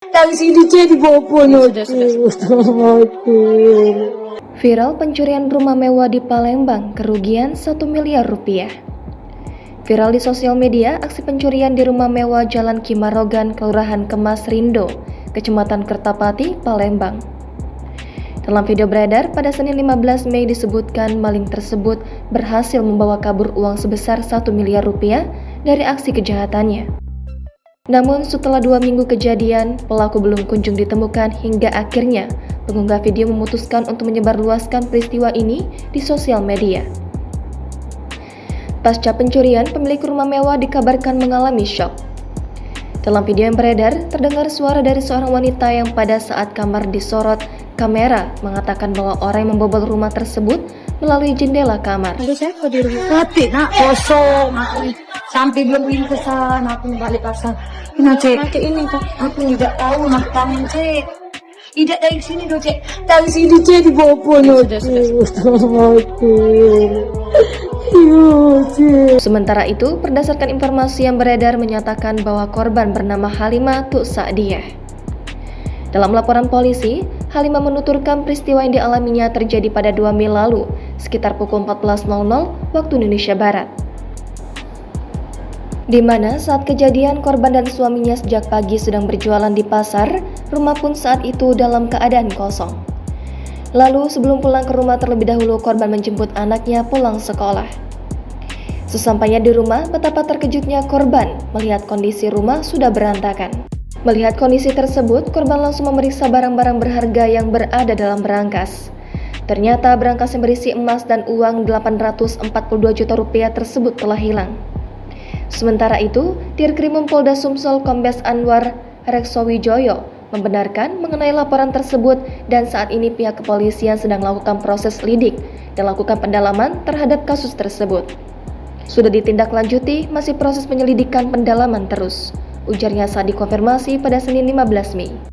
Dari sini jadi bobo Viral pencurian rumah mewah di Palembang, kerugian 1 miliar rupiah. Viral di sosial media, aksi pencurian di rumah mewah Jalan Kimarogan, Kelurahan Kemas Rindo, Kecamatan Kertapati, Palembang. Dalam video beredar pada Senin 15 Mei disebutkan maling tersebut berhasil membawa kabur uang sebesar 1 miliar rupiah dari aksi kejahatannya. Namun setelah 2 minggu kejadian, pelaku belum kunjung ditemukan hingga akhirnya pengunggah video memutuskan untuk menyebarluaskan peristiwa ini di sosial media. Pasca pencurian, pemilik rumah mewah dikabarkan mengalami syok. Dalam video yang beredar, terdengar suara dari seorang wanita yang pada saat kamar disorot kamera mengatakan bahwa orang yang membobol rumah tersebut melalui jendela kamar. Ada siapa di rumah? Mati nak, kosong aku. Sampai belum ini ke sana, aku balik ke sana. Ini cek, macam ini kan. Aku tidak tahu nak tangan cek. Tidak dari sini do cek. Dari sini cek di bobo Sementara itu, berdasarkan informasi yang beredar menyatakan bahwa korban bernama Halimah Tuk Sa'diyah. Dalam laporan polisi, Halimah menuturkan peristiwa yang dialaminya terjadi pada 2 Mei lalu, sekitar pukul 14.00 waktu Indonesia Barat. Di mana saat kejadian korban dan suaminya sejak pagi sedang berjualan di pasar, rumah pun saat itu dalam keadaan kosong. Lalu sebelum pulang ke rumah terlebih dahulu korban menjemput anaknya pulang sekolah. Sesampainya di rumah, betapa terkejutnya korban melihat kondisi rumah sudah berantakan. Melihat kondisi tersebut, korban langsung memeriksa barang-barang berharga yang berada dalam berangkas. Ternyata berangkas yang berisi emas dan uang 842 juta rupiah tersebut telah hilang. Sementara itu, Dirkrimum Polda Sumsel Kombes Anwar Reksowijoyo membenarkan mengenai laporan tersebut dan saat ini pihak kepolisian sedang melakukan proses lidik dan lakukan pendalaman terhadap kasus tersebut. Sudah ditindaklanjuti, masih proses penyelidikan pendalaman terus, ujarnya saat dikonfirmasi pada Senin 15 Mei.